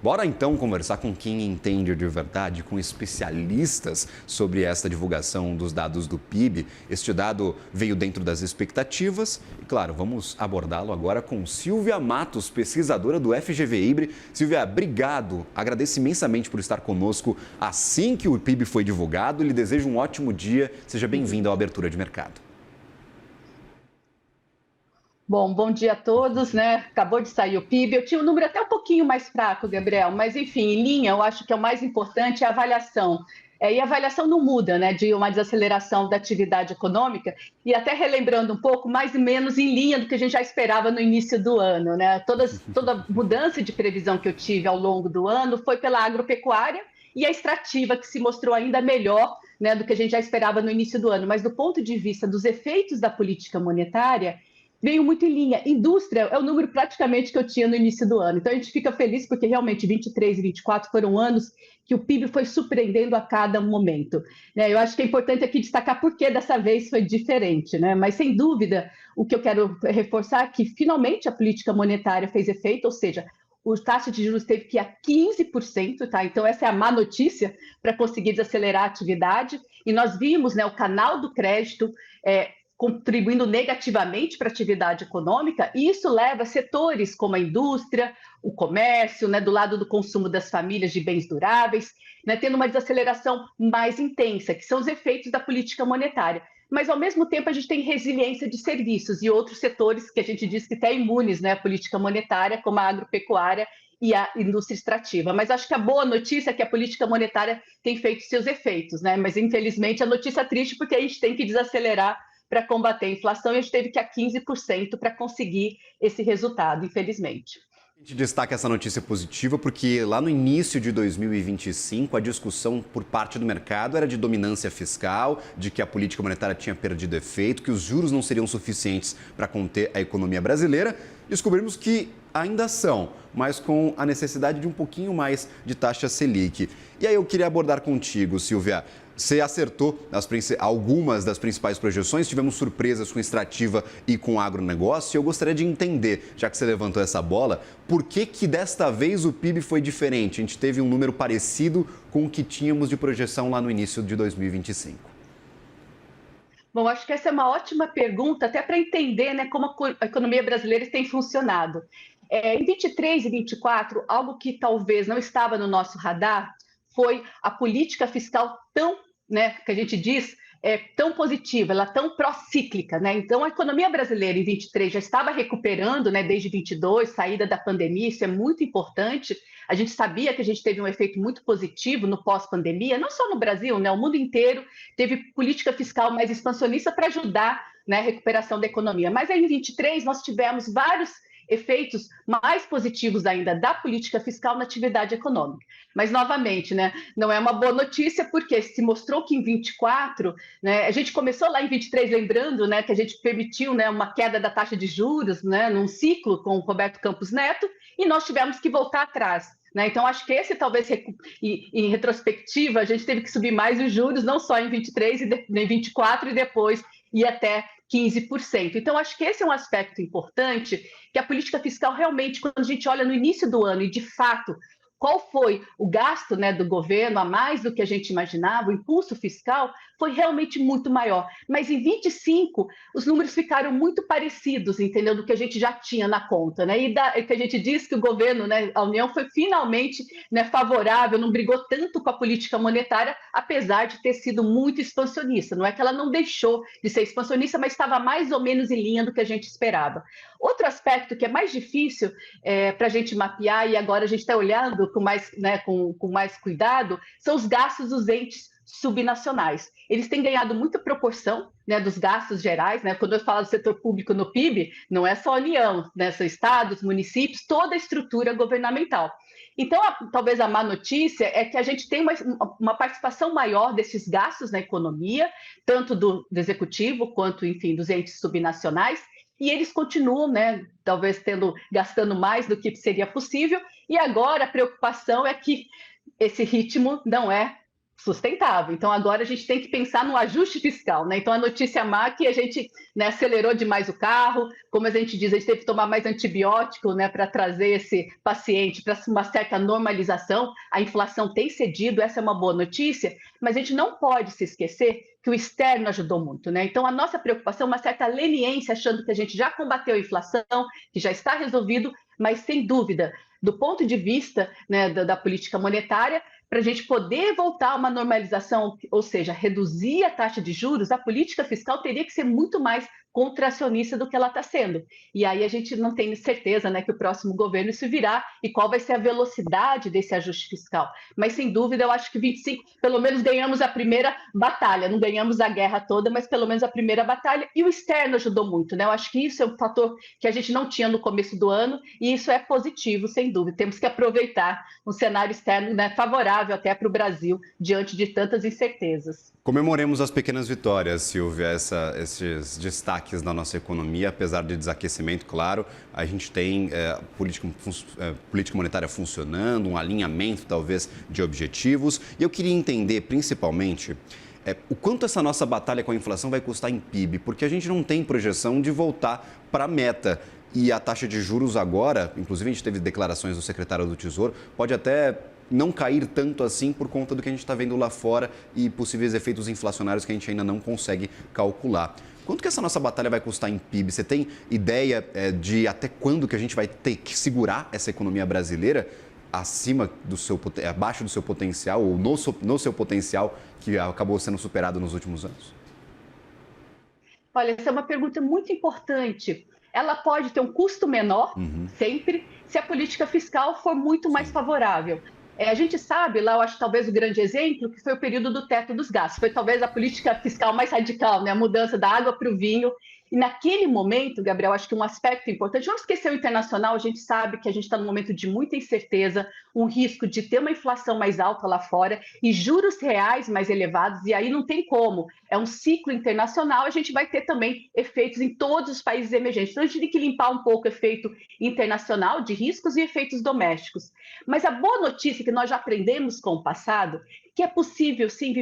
Bora então conversar com quem entende de verdade, com especialistas sobre esta divulgação dos dados do PIB. Este dado veio dentro das expectativas e, claro, vamos abordá-lo agora com Silvia Matos, pesquisadora do FGV Ibre. Silvia, obrigado, agradeço imensamente por estar conosco assim que o PIB foi divulgado. Lhe desejo um ótimo dia, seja bem-vindo à Abertura de Mercado. Bom dia a todos, né? Acabou de sair o PIB. Eu tinha um número até um pouquinho mais fraco, Gabriel, mas enfim, em linha, eu acho que é o mais importante é a avaliação. E a avaliação não muda, né? De uma desaceleração da atividade econômica, e até relembrando um pouco, mais ou menos em linha do que a gente já esperava no início do ano, né? Toda mudança de previsão que eu tive ao longo do ano foi pela agropecuária e a extrativa, que se mostrou ainda melhor, né, do que a gente já esperava no início do ano. Mas do ponto de vista dos efeitos da política monetária, veio muito em linha. Indústria é o número praticamente que eu tinha no início do ano. Então a gente fica feliz porque realmente 23 e 24 foram anos que o PIB foi surpreendendo a cada momento. Eu acho que é importante aqui destacar por que dessa vez foi diferente, né? Mas sem dúvida o que eu quero reforçar é que finalmente a política monetária fez efeito, ou seja, o taxa de juros teve que ir a 15%, tá? Então essa é a má notícia para conseguir desacelerar a atividade. E nós vimos, né, o canal do crédito contribuindo negativamente para a atividade econômica, e isso leva setores como a indústria, o comércio, né, do lado do consumo das famílias de bens duráveis, né, tendo uma desaceleração mais intensa, que são os efeitos da política monetária. Mas, ao mesmo tempo, a gente tem resiliência de serviços e outros setores que a gente diz que estão imunes, né, à política monetária, como a agropecuária e a indústria extrativa. Mas acho que a boa notícia é que a política monetária tem feito seus efeitos, né? Mas, infelizmente, a notícia é triste porque a gente tem que desacelerar para combater a inflação e a gente teve que ir a 15% para conseguir esse resultado, infelizmente. A gente destaca essa notícia positiva porque lá no início de 2025 a discussão por parte do mercado era de dominância fiscal, de que a política monetária tinha perdido efeito, que os juros não seriam suficientes para conter a economia brasileira. Descobrimos que ainda são, mas com a necessidade de um pouquinho mais de taxa Selic. E aí eu queria abordar contigo, Silvia. Você acertou algumas das principais projeções, tivemos surpresas com extrativa e com agronegócio. Eu gostaria de entender, já que você levantou essa bola, por que desta vez o PIB foi diferente? A gente teve um número parecido com o que tínhamos de projeção lá no início de 2025. Bom, acho que essa é uma ótima pergunta, até para entender, né, como a economia brasileira tem funcionado. Em 23 e 24, algo que talvez não estava no nosso radar foi a política fiscal tão, né, que a gente diz, tão positiva, ela tão pró-cíclica, né? Então, a economia brasileira em 23 já estava recuperando, né, desde 22, saída da pandemia, isso é muito importante. A gente sabia que a gente teve um efeito muito positivo no pós-pandemia, não só no Brasil, né? O mundo inteiro teve política fiscal mais expansionista para ajudar, né, a recuperação da economia. Mas aí, em 23, nós tivemos vários efeitos mais positivos ainda da política fiscal na atividade econômica. Mas, novamente, né, não é uma boa notícia, porque se mostrou que em 24, né, a gente começou lá em 23, lembrando, né, que a gente permitiu, né, uma queda da taxa de juros, né, num ciclo com o Roberto Campos Neto, e nós tivemos que voltar atrás. Então, acho que esse talvez, em retrospectiva, a gente teve que subir mais os juros, não só em 23, em 24 e depois ir até 15%. Então, acho que esse é um aspecto importante, que a política fiscal realmente, quando a gente olha no início do ano e, de fato, qual foi o gasto, né, do governo a mais do que a gente imaginava, o impulso fiscal foi realmente muito maior. Mas em 25, os números ficaram muito parecidos, entendeu, do que a gente já tinha na conta, né? E que a gente diz que o governo, né, a União foi finalmente, né, favorável, não brigou tanto com a política monetária, apesar de ter sido muito expansionista. Não é que ela não deixou de ser expansionista, mas estava mais ou menos em linha do que a gente esperava. Outro aspecto que é mais difícil para a gente mapear, e agora a gente está olhando com mais, né, com mais cuidado, são os gastos dos entes subnacionais. Eles têm ganhado muita proporção, né, dos gastos gerais, né? Quando eu falo do setor público no PIB, não é só a União, né? São estados, municípios, toda a estrutura governamental. Então, talvez a má notícia é que a gente tem uma participação maior desses gastos na economia, tanto do executivo quanto, enfim, dos entes subnacionais, e eles continuam, né, talvez gastando mais do que seria possível, e agora a preocupação é que esse ritmo não é sustentável. Então, agora a gente tem que pensar no ajuste fiscal, né? Então, a notícia má é que a gente, né, acelerou demais o carro, como a gente diz, a gente teve que tomar mais antibiótico, né, para trazer esse paciente para uma certa normalização. A inflação tem cedido, essa é uma boa notícia, mas a gente não pode se esquecer que o externo ajudou muito, né? Então, a nossa preocupação é uma certa leniência, achando que a gente já combateu a inflação, que já está resolvido, mas sem dúvida, do ponto de vista, né, da política monetária, para a gente poder voltar a uma normalização, ou seja, reduzir a taxa de juros, a política fiscal teria que ser muito mais contracionista do que ela está sendo. E aí a gente não tem certeza, né, que o próximo governo isso virá e qual vai ser a velocidade desse ajuste fiscal. Mas, sem dúvida, eu acho que 25, pelo menos ganhamos a primeira batalha, não ganhamos a guerra toda, mas pelo menos a primeira batalha, e o externo ajudou muito, né? Eu acho que isso é um fator que a gente não tinha no começo do ano, e isso é positivo, sem dúvida. Temos que aproveitar um cenário externo, né, favorável até para o Brasil, diante de tantas incertezas. Comemoremos as pequenas vitórias, Silvia, esses destaques na nossa economia, apesar de desaquecimento, claro. A gente tem política monetária funcionando, um alinhamento, talvez, de objetivos. E eu queria entender, principalmente, o quanto essa nossa batalha com a inflação vai custar em PIB, porque a gente não tem projeção de voltar para a meta. E a taxa de juros agora, inclusive a gente teve declarações do secretário do Tesouro, pode até não cair tanto assim por conta do que a gente está vendo lá fora e possíveis efeitos inflacionários que a gente ainda não consegue calcular. Quanto que essa nossa batalha vai custar em PIB? Você tem ideia de até quando que a gente vai ter que segurar essa economia brasileira abaixo do seu potencial ou no seu potencial que acabou sendo superado nos últimos anos? Olha, essa é uma pergunta muito importante. Ela pode ter um custo menor, sempre, se a política fiscal for muito mais favorável. A gente sabe, lá eu acho talvez o grande exemplo, que foi o período do teto dos gastos. Foi talvez a política fiscal mais radical, né? A mudança da água para o vinho. E naquele momento, Gabriel, acho que um aspecto importante, não esquecer o internacional, a gente sabe que a gente está num momento de muita incerteza, um risco de ter uma inflação mais alta lá fora e juros reais mais elevados, e aí não tem como. É um ciclo internacional, a gente vai ter também efeitos em todos os países emergentes. Então, a gente tem que limpar um pouco o efeito internacional de riscos e efeitos domésticos. Mas a boa notícia que nós já aprendemos com o passado, que é possível, sim,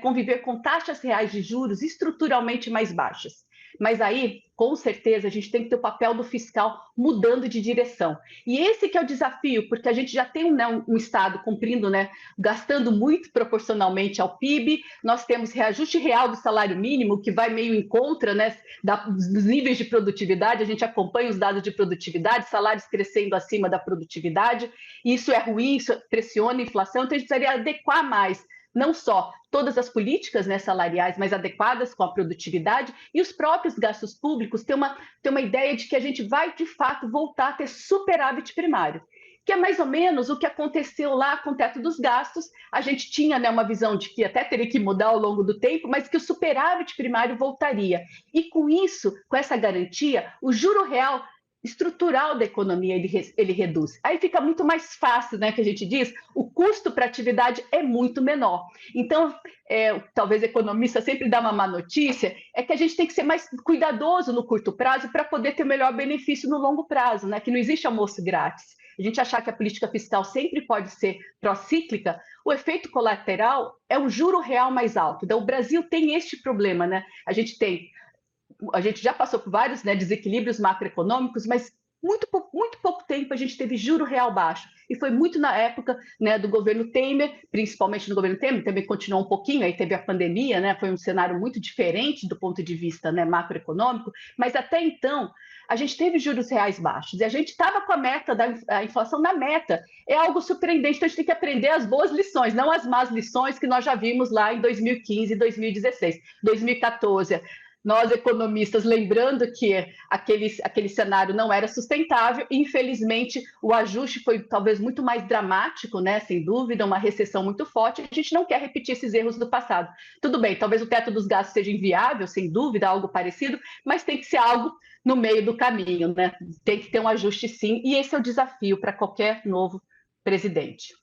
conviver com taxas reais de juros estruturalmente mais baixas. Mas aí, com certeza, a gente tem que ter o papel do fiscal mudando de direção. E esse que é o desafio, porque a gente já tem um Estado cumprindo, gastando muito proporcionalmente ao PIB, nós temos reajuste real do salário mínimo, que vai meio em contra, dos níveis de produtividade, a gente acompanha os dados de produtividade, salários crescendo acima da produtividade, e isso é ruim, isso pressiona a inflação, então a gente precisaria adequar mais não só todas as políticas salariais mais adequadas com a produtividade e os próprios gastos públicos ter uma ideia de que a gente vai, de fato, voltar a ter superávit primário, que é mais ou menos o que aconteceu lá com o teto dos gastos. A gente tinha uma visão de que até teria que mudar ao longo do tempo, mas que o superávit primário voltaria. E com isso, com essa garantia, o juro real estrutural da economia ele reduz. Aí fica muito mais fácil, que a gente diz, o custo para a atividade é muito menor. Então, talvez economista sempre dá uma má notícia, é que a gente tem que ser mais cuidadoso no curto prazo para poder ter o melhor benefício no longo prazo, que não existe almoço grátis. A gente achar que a política fiscal sempre pode ser procíclica, o efeito colateral é um juro real mais alto. Então, o Brasil tem este problema, A gente já passou por vários desequilíbrios macroeconômicos, mas muito pouco tempo a gente teve juro real baixo. E foi muito na época do governo Temer, principalmente no governo Temer, também continuou um pouquinho, aí teve a pandemia, foi um cenário muito diferente do ponto de vista macroeconômico, mas até então a gente teve juros reais baixos e a gente estava com a meta da inflação na meta. É algo surpreendente, então a gente tem que aprender as boas lições, não as más lições que nós já vimos lá em 2015 e 2016. 2014, nós economistas lembrando que aquele cenário não era sustentável, e infelizmente o ajuste foi talvez muito mais dramático, sem dúvida, uma recessão muito forte. A gente não quer repetir esses erros do passado. Tudo bem, talvez o teto dos gastos seja inviável, sem dúvida, algo parecido, mas tem que ser algo no meio do caminho, Tem que ter um ajuste sim, e esse é o desafio para qualquer novo presidente.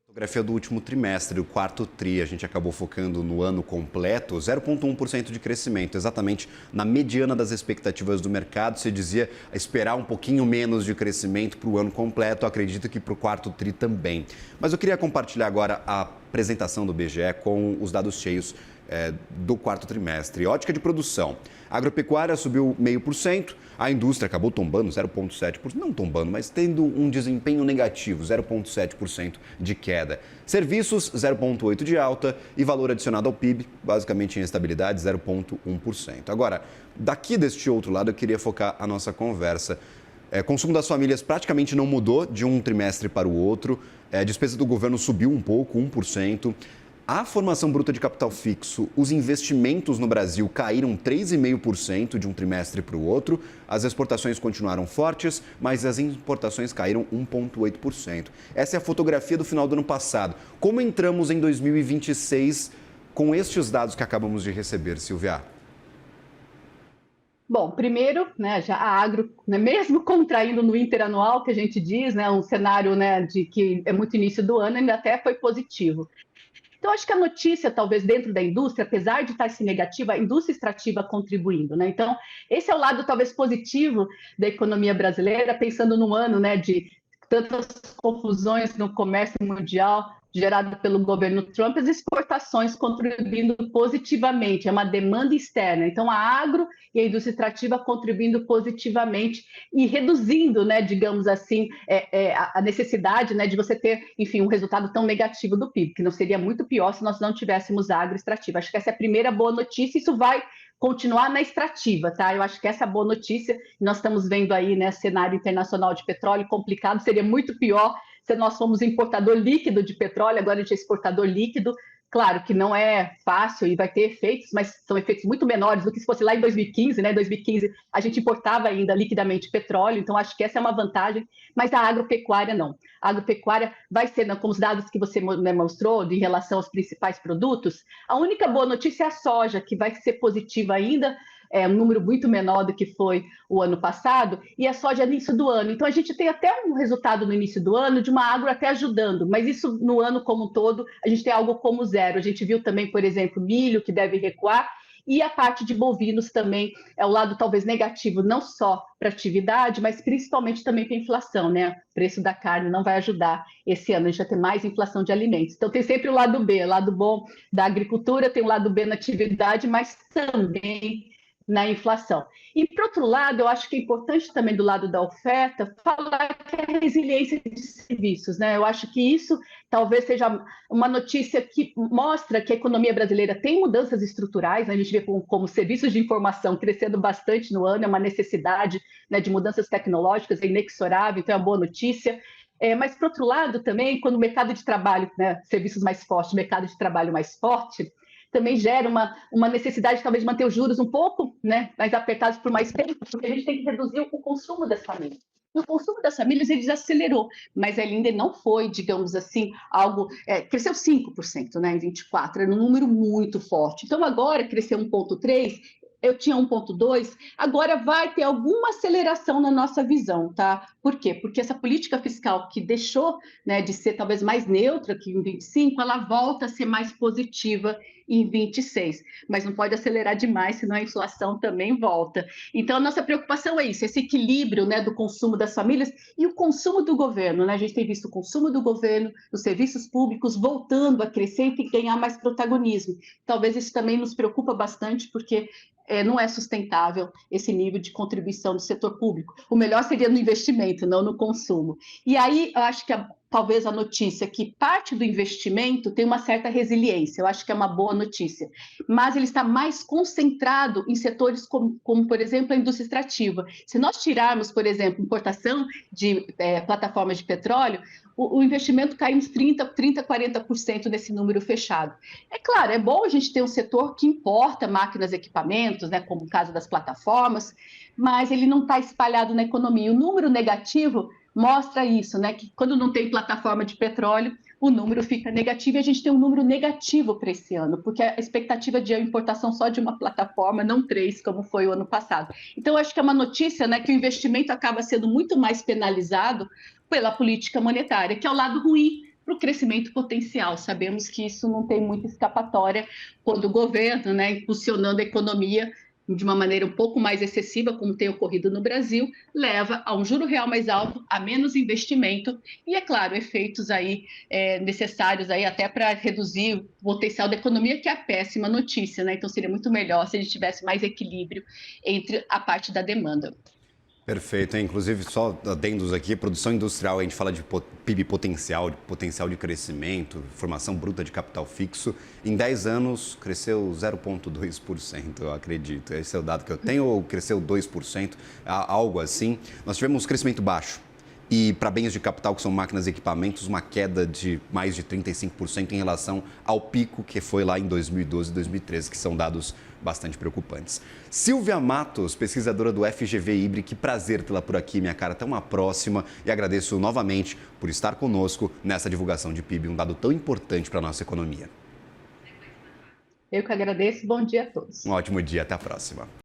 Fotografia do último trimestre, o quarto TRI, a gente acabou focando no ano completo, 0,1% de crescimento, exatamente na mediana das expectativas do mercado. Se dizia esperar um pouquinho menos de crescimento para o ano completo, acredito que para o quarto TRI também. Mas eu queria compartilhar agora a apresentação do IBGE com os dados cheios do quarto trimestre. Ótica de produção. A agropecuária subiu 0,5%, a indústria acabou tombando 0,7%, não tombando, mas tendo um desempenho negativo, 0,7% de queda. Serviços, 0,8% de alta e valor adicionado ao PIB, basicamente em estabilidade, 0,1%. Agora, daqui deste outro lado, eu queria focar a nossa conversa. Consumo das famílias praticamente não mudou de um trimestre para o outro, a despesa do governo subiu um pouco, 1%. A formação bruta de capital fixo, os investimentos no Brasil caíram 3,5% de um trimestre para o outro. As exportações continuaram fortes, mas as importações caíram 1,8%. Essa é a fotografia do final do ano passado. Como entramos em 2026 com estes dados que acabamos de receber, Silvia? Bom, primeiro, né, já a agro, né, mesmo contraindo no interanual, que a gente diz, né, um cenário, né, de que é muito início do ano, ainda até foi positivo. Então, acho que a notícia, talvez, dentro da indústria, apesar de estar esse negativa, a indústria extrativa contribuindo, né? Então, esse é o lado, talvez, positivo da economia brasileira, pensando no ano, né, de tantas confusões no comércio mundial gerado pelo governo Trump, as exportações contribuindo positivamente, é uma demanda externa. Então, a agro e a indústria extrativa contribuindo positivamente e reduzindo, né, digamos assim, a necessidade, né, de você ter, enfim, um resultado tão negativo do PIB, que não seria muito pior se nós não tivéssemos agro extrativa. Acho que essa é a primeira boa notícia, isso vai continuar na extrativa, tá? Eu acho que essa é a boa notícia. Nós estamos vendo aí, né, cenário internacional de petróleo complicado, seria muito pior se nós fomos importador líquido de petróleo, agora a gente é exportador líquido. Claro que não é fácil e vai ter efeitos, mas são efeitos muito menores do que se fosse lá em 2015, né? Em 2015 a gente importava ainda liquidamente petróleo, então acho que essa é uma vantagem, mas a agropecuária não. A agropecuária vai ser, né, com os dados que você, né, mostrou em relação aos principais produtos, a única boa notícia é a soja, que vai ser positiva ainda, um número muito menor do que foi o ano passado, e a soja no início do ano. Então, a gente tem até um resultado no início do ano de uma agro até ajudando, mas isso no ano como um todo, a gente tem algo como zero. A gente viu também, por exemplo, milho, que deve recuar, e a parte de bovinos também é o lado talvez negativo, não só para a atividade, mas principalmente também para a inflação, né? O preço da carne não vai ajudar esse ano, a gente vai ter mais inflação de alimentos. Então tem sempre o lado B, o lado bom da agricultura, tem o lado B na atividade, mas também na inflação. E, por outro lado, eu acho que é importante também do lado da oferta falar que a resiliência de serviços, né? Eu acho que isso talvez seja uma notícia que mostra que a economia brasileira tem mudanças estruturais, né? A gente vê como serviços de informação crescendo bastante no ano, é uma necessidade, né, de mudanças tecnológicas, é inexorável, então é uma boa notícia. Mas, por outro lado, também, quando o mercado de trabalho, né, serviços mais fortes, mercado de trabalho mais forte, também gera uma necessidade, talvez, de manter os juros um pouco, né, mais apertados por mais tempo, porque a gente tem que reduzir o consumo das famílias. E o consumo das famílias ele desacelerou, mas ele ainda não foi, digamos assim, algo. Cresceu 5%, né, em 24, era um número muito forte. Então, agora cresceu 1,3%. Eu tinha 1,2, agora vai ter alguma aceleração na nossa visão, tá? Por quê? Porque essa política fiscal que deixou, né, de ser talvez mais neutra que em 25, ela volta a ser mais positiva em 26, mas não pode acelerar demais, senão a inflação também volta. Então, a nossa preocupação é isso, esse equilíbrio, né, do consumo das famílias e o consumo do governo, né? A gente tem visto o consumo do governo, os serviços públicos voltando a crescer e ganhar mais protagonismo. Talvez isso também nos preocupa bastante, porque não é sustentável esse nível de contribuição do setor público. O melhor seria no investimento, não no consumo. E aí, eu acho que talvez a notícia que parte do investimento tem uma certa resiliência, eu acho que é uma boa notícia, mas ele está mais concentrado em setores como por exemplo, a indústria extrativa. Se nós tirarmos, por exemplo, importação de plataformas de petróleo, o investimento cai uns 40% nesse número fechado. É claro, é bom a gente ter um setor que importa máquinas, equipamentos, né, como o caso das plataformas, mas ele não está espalhado na economia. O número negativo mostra isso, né, que quando não tem plataforma de petróleo, o número fica negativo e a gente tem um número negativo para esse ano, porque a expectativa de importação só de uma plataforma, não três, como foi o ano passado. Então, eu acho que é uma notícia, né, que o investimento acaba sendo muito mais penalizado pela política monetária, que é o lado ruim para o crescimento potencial. Sabemos que isso não tem muita escapatória quando o governo, né, impulsionando a economia, de uma maneira um pouco mais excessiva, como tem ocorrido no Brasil, leva a um juro real mais alto, a menos investimento e, é claro, efeitos aí necessários aí até para reduzir o potencial da economia, que é a péssima notícia, né? Então seria muito melhor se a gente tivesse mais equilíbrio entre a parte da demanda. Perfeito, hein? Inclusive, só adendos aqui, produção industrial, a gente fala de PIB potencial de crescimento, formação bruta de capital fixo. Em 10 anos, cresceu 0,2%, eu acredito. Esse é o dado que eu tenho, ou cresceu 2%, algo assim. Nós tivemos crescimento baixo. E para bens de capital, que são máquinas e equipamentos, uma queda de mais de 35% em relação ao pico que foi lá em 2012 e 2013, que são dados bastante preocupantes. Silvia Matos, pesquisadora do FGV Ibre, que prazer tê-la por aqui, minha cara. Até uma próxima e agradeço novamente por estar conosco nessa divulgação de PIB, um dado tão importante para a nossa economia. Eu que agradeço, bom dia a todos. Um ótimo dia, até a próxima.